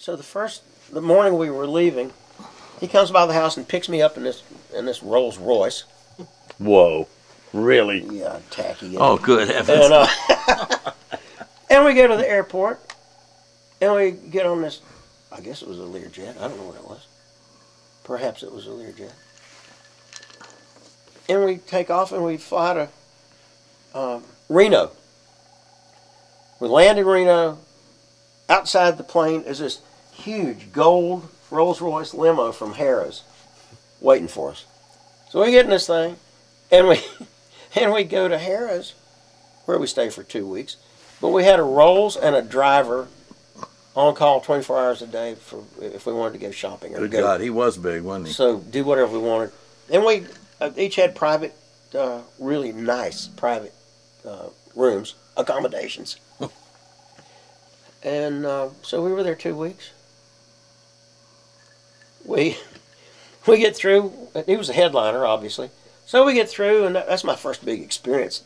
so the morning we were leaving, he comes by the house and picks me up in this Rolls Royce. Whoa, really? Yeah, tacky. Oh, good heavens! And we go to the airport, and we get on this. I guess it was a Learjet. I don't know what it was. Perhaps it was a Learjet. And we take off and we fly to Reno. We land in Reno. Outside the plane is this huge gold Rolls-Royce limo from Harrah's waiting for us. So we get in this thing, and we go to Harrah's, where we stay for 2 weeks. But we had a Rolls and a driver on call 24 hours a day for if we wanted to go shopping. Good God, he was big, wasn't he? So do whatever we wanted. And we each had private, really nice private rooms, accommodations. And so we were there 2 weeks. We get through. He was a headliner, obviously. So we get through, and that's my first big experience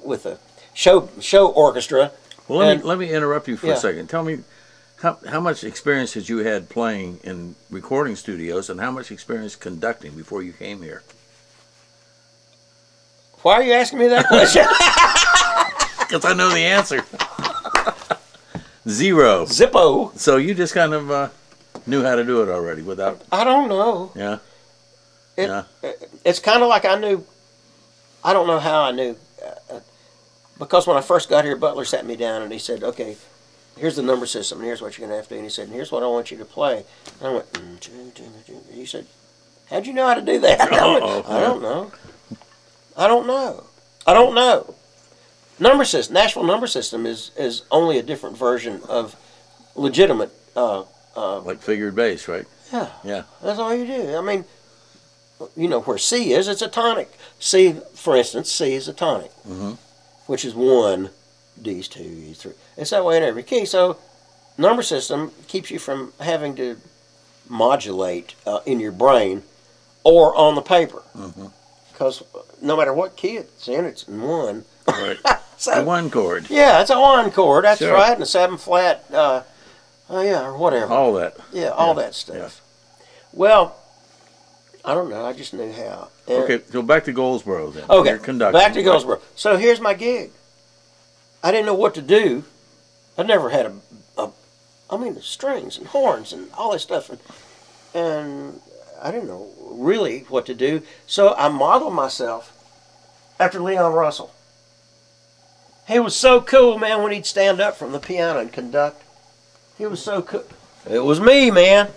with a show orchestra. Well, let me interrupt you for a second. Tell me, how much experience had you had playing in recording studios, and how much experience conducting before you came here? Why are you asking me that question? Because I know the answer. Zero. Zippo. So you just kind of knew how to do it already without... I don't know. Yeah. It's kind of like I knew... I don't know how I knew. Because when I first got here, Butler sat me down and he said, okay, here's the number system, and here's what you're going to have to do. And he said, and here's what I want you to play. And I went, he said, how'd you know how to do that? I went, I don't know. I don't know. I don't know. Number system, Nashville number system is only a different version of legitimate. Like figured bass, right? Yeah. Yeah. That's all you do. I mean, you know where C is, it's a tonic. C, for instance, C is a tonic, which is 1, D's 2, E's 3. It's that way in every key. So number system keeps you from having to modulate in your brain or on the paper. Because no matter what key it's in 1. Right. So, a 1 chord. Yeah, it's a 1 chord. That's sure. right. And a 7 flat. Or whatever. All that. Yeah, all that stuff. Yeah. Well, I don't know. I just knew how. And okay, so back to Goldsboro then. Okay, you're conducting, back to Goldsboro. So here's my gig. I didn't know what to do. I'd never had the strings and horns and all this stuff. And I didn't know really what to do. So I modeled myself after Leon Russell. He was so cool, man, when he'd stand up from the piano and conduct. He was so cool. It was me, man.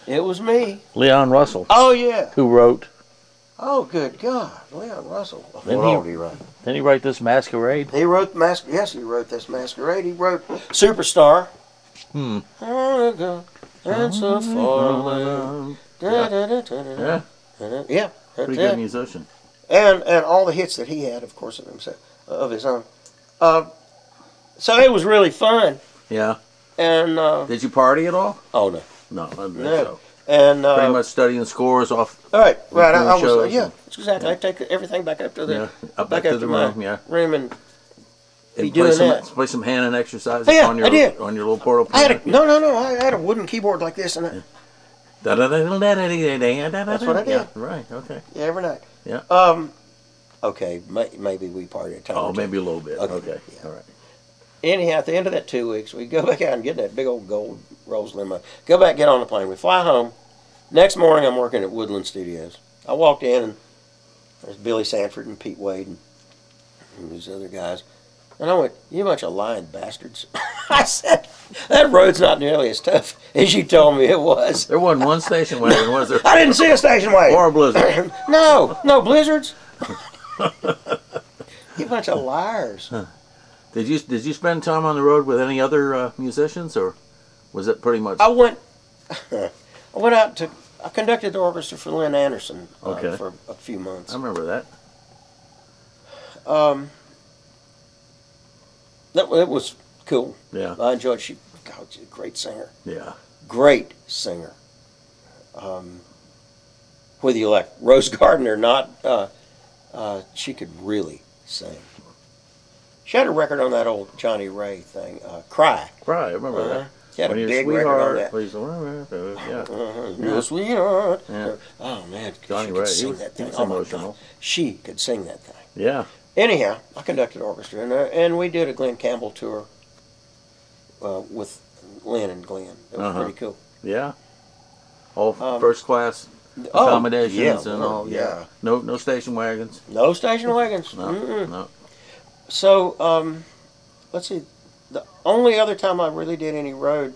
It was me. Leon Russell. Oh, yeah. Who wrote? Oh, good God. Leon Russell. Didn't he write? Didn't he write this Masquerade? He wrote Yes, he wrote this Masquerade. He wrote Superstar. I wanna go and so far away. Yeah. Pretty good musician. And all the hits that he had, of course, of his own. So it was really fun. Yeah. And did you party at all? Oh no. No, I don't think No. so. And pretty much studying scores off. Right. I was. shows Yeah. and- Exactly. I take everything back up to the back to the room. Yeah. room and be And doing that. play some hand exercises Yeah, on your I did. on your little portal I piano. had no. I had a wooden keyboard like this, and That's what I did. Yeah, right. Okay. yeah, every night. Yeah. Okay, maybe we partied a time. Oh, or two. maybe a little bit. Okay. Yeah. All right. Anyhow, at the end of that 2 weeks, we go back out and get in that big old gold Rolls limo. Go back, get on the plane. We fly home. Next morning, I'm working at Woodland Studios. I walked in, and there's Billy Sanford and Pete Wade and these other guys. And I went, "You bunch of lying bastards." I said, "That road's not nearly as tough as you told me it was." There wasn't one station wagon, was there? I didn't see a station wagon. Or a blizzard. No blizzards. You bunch of liars. Huh. Did you spend time on the road with any other musicians, or was it pretty much? I went out to. I conducted the orchestra for Lynn Anderson for a few months. I remember that. It was cool. Yeah. I enjoyed. She's a great singer. Yeah. Great singer. Whether you like Rose Garden or not, she could really sing. She had a record on that old Johnny Ray thing, Cry. Right, I remember that. He had a When big you're a record on sweetheart, that. please don't. Yeah. You're a sweetheart. Yeah. Oh man, Johnny she Ray, could sing that thing. he's Oh my emotional. God, she could sing that thing. Yeah. Anyhow, I conducted orchestra, and we did a Glenn Campbell tour with Lynn and Glenn. It was pretty cool. Yeah. All first class accommodations and all. Yeah. No station wagons. No station wagons. No. No. So, let's see. The only other time I really did any road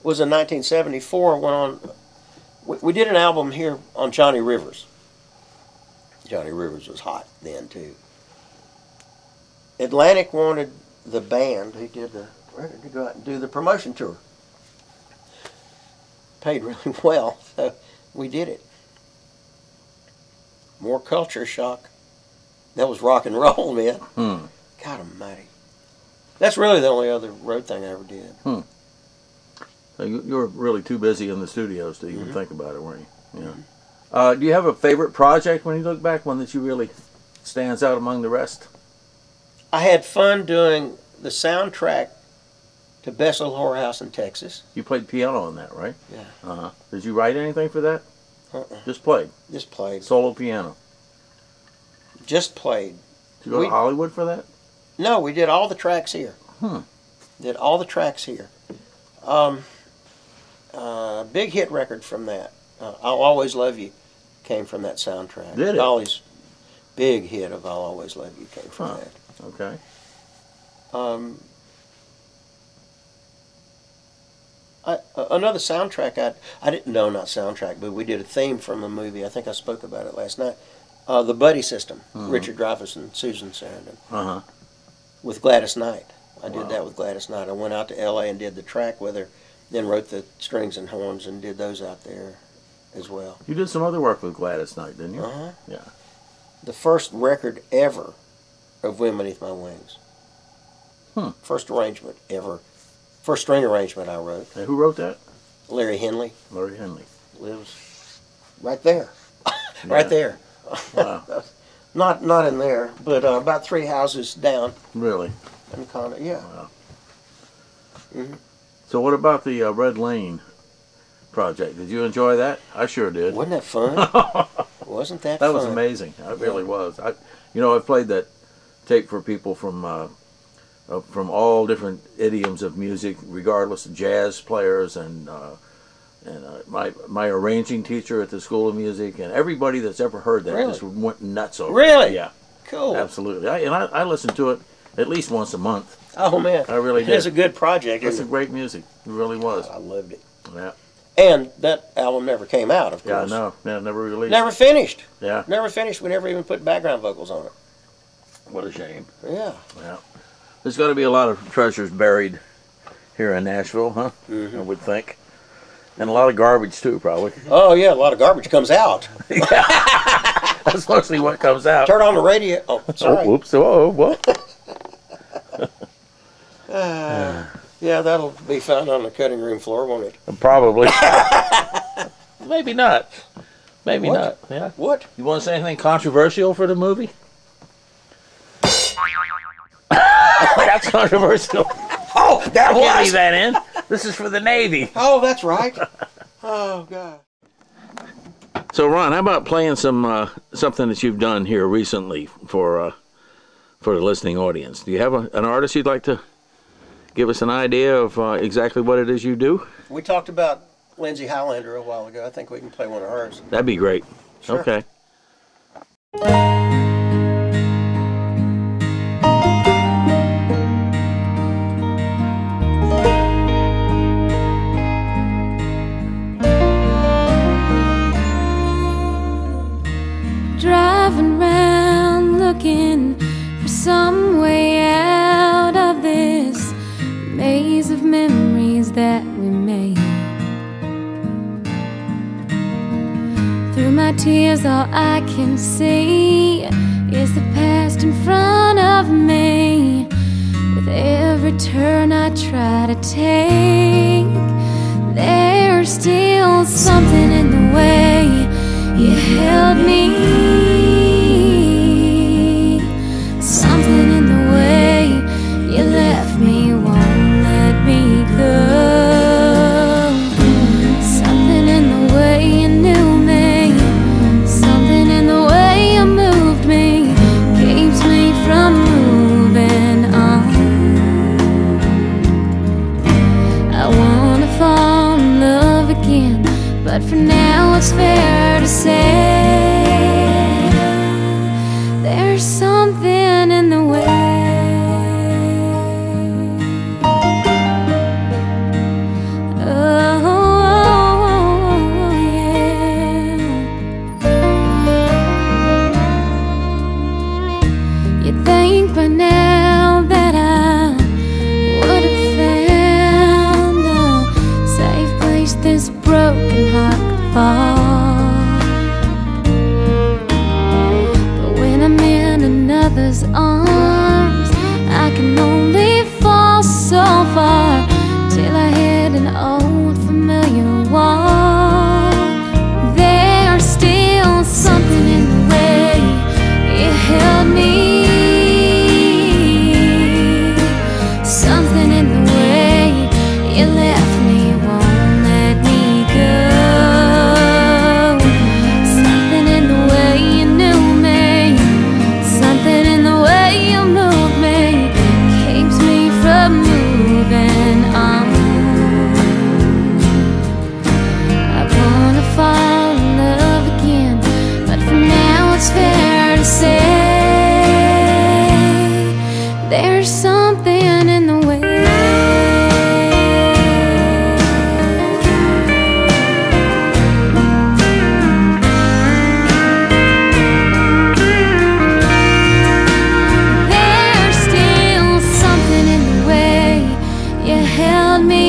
was in 1974 when we did an album here on Johnny Rivers. Johnny Rivers was hot then too. Atlantic wanted the band who did the record to go out and do the promotion tour. Paid really well, so we did it. More culture shock. That was rock and roll, man. God almighty. That's really the only other road thing I ever did. So you were really too busy in the studios to even think about it, weren't you? Yeah. Do you have a favorite project when you look back, one that you really stands out among the rest? I had fun doing the soundtrack to Best Little Whorehouse in Texas. You played piano on that, right? Yeah. Did you write anything for that? Just played? Just played. Solo piano? Just played. Did you go to Hollywood for that? No, we did all the tracks here. Did all the tracks here. Big hit record from that. I'll Always Love You came from that soundtrack. Did it? Dolly's big hit of I'll Always Love You came from that. Okay. Another soundtrack I didn't know, not soundtrack, but we did a theme from a movie. I think I spoke about it last night. The Buddy System, Richard Dreyfuss and Susan Sarandon, with Gladys Knight. I did that with Gladys Knight. I went out to L.A. and did the track with her, then wrote the strings and horns and did those out there as well. You did some other work with Gladys Knight, didn't you? Yeah. The first record ever of Wind Beneath My Wings. First arrangement ever. First string arrangement I wrote. And who wrote that? Larry Henley. Larry Henley. Lives right there. Right there. Wow. Not in there, but about 3 houses down. Really? In Conda, yeah. Wow. So what about the Red Lane project? Did you enjoy that? I sure did. Wasn't that fun? Wasn't that That fun? was amazing. It really was. I've played that tape for people from all different idioms of music, regardless of jazz players and my arranging teacher at the School of Music, and everybody that's ever heard that just went nuts over it. Really? Yeah. Cool. Absolutely. I listen to it at least once a month. Oh, man. I really did. It's a good project. It's a great music. It really was. I loved it. Yeah. And that album never came out, of course. Yeah, no. Yeah, never released. Never finished. Yeah. Never finished. We never even put background vocals on it. What a shame. Yeah. Yeah. There's got to be a lot of treasures buried here in Nashville, huh? I would think. And a lot of garbage, too, probably. Oh, yeah, a lot of garbage comes out. That's mostly what comes out. Turn on the radio. Oh, sorry. Oh, whoops. Oh, what? Yeah, that'll be found on the cutting room floor, won't it? Probably. Maybe not. Maybe What? not. Yeah. What? You want to say anything controversial for the movie? That's controversial. Oh, that I can't was. leave that in. This is for the Navy. Oh, that's right. Oh, God. So, Ron, how about playing some something that you've done here recently for the listening audience? Do you have an artist you'd like to give us an idea of exactly what it is you do? We talked about Lindsay Highlander a while ago. I think we can play one of hers. That'd be great. Sure. Okay. Driving round looking for some way out of this maze of memories that we made. Through my tears all I can see is the past in front of me. With every turn I try to take, there's still something in the way you held me. Something in the way you left me won't let me go. by now that I would have found a safe place this broken heart could fall. But when I'm in another's arms, I can only fall so far till I hit an old familiar wall. There's still something in the way you held me, something in the way you left me won't let me go, something in the way you knew me, something in the way you moved me keeps me from moving on. I wanna fall in love again, but for now it's fair to say there's something in the way. There's still something in the way you held me,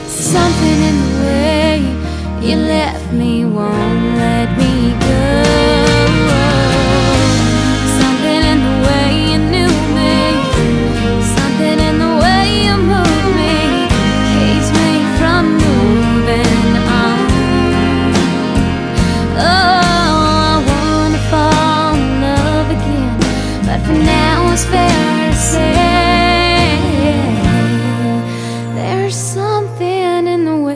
something in the way you left me won't let me go, something in the way you knew me, something in the way you moved me keeps me from moving on. Oh, I wanna fall in love again, but for now it's fair to say there's something in the way.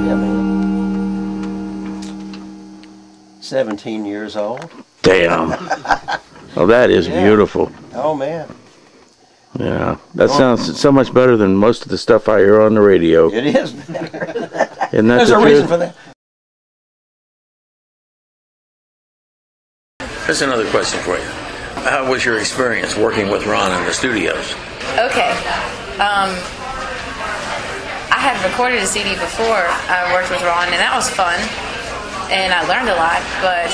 Yeah, man. 17 years old. Damn. Well, that is Yeah. beautiful. Oh, man. Yeah, that sounds so much better than most of the stuff I hear on the radio. It is better. Isn't that There's the a reason truth? for that. Here's another question for you. How was your experience working with Ron in the studios? Okay. I had recorded a CD before I worked with Ron, and that was fun, and I learned a lot. But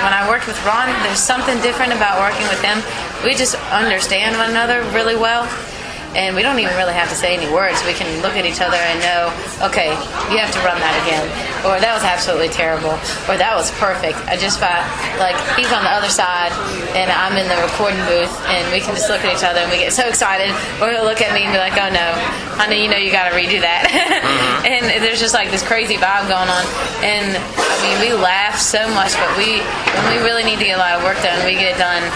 when I worked with Ron, there's something different about working with him. We just understand one another really well, and we don't even really have to say any words. We can look at each other and know, okay, you have to run that again, or that was absolutely terrible, or that was perfect. I just felt like he's on the other side and I'm in the recording booth, and we can just look at each other and we get so excited, or he'll look at me and be like, oh no, honey, you know you gotta redo that. And there's just like this crazy vibe going on, and I mean, we laugh so much, but when we really need to get a lot of work done, we get it done.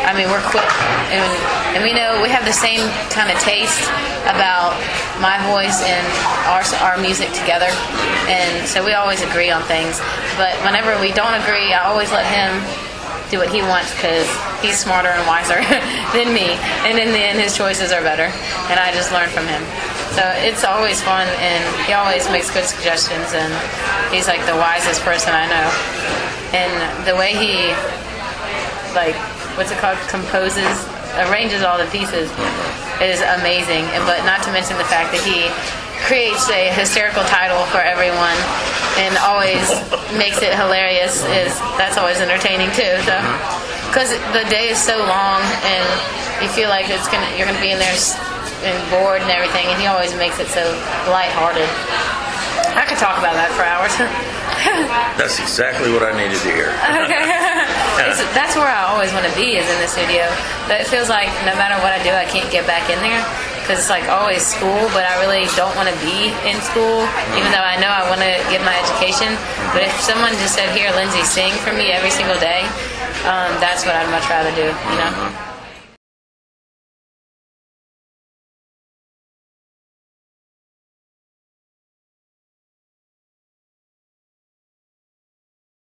I mean, we're quick, and we know we have the same kind of taste about my voice and our music together, and so we always agree on things. But whenever we don't agree, I always let him do what he wants because he's smarter and wiser than me, and in the end his choices are better, and I just learn from him. So it's always fun, and he always makes good suggestions, and he's like the wisest person I know. And the way he, like, what's it called, arranges all the pieces is amazing. But not to mention the fact that he creates a hysterical title for everyone and always makes it hilarious. That's always entertaining too. So because the day is so long and you feel like you're gonna be in there and bored and everything, and he always makes it so lighthearted. I could talk about that for hours. That's exactly what I needed to hear. Okay. That's where I always want to be, is in the studio. But it feels like no matter what I do, I can't get back in there because it's like always school, but I really don't want to be in school, even though I know I want to get my education. But if someone just said, here, Lindsay, sing for me every single day, that's what I'd much rather do, you know?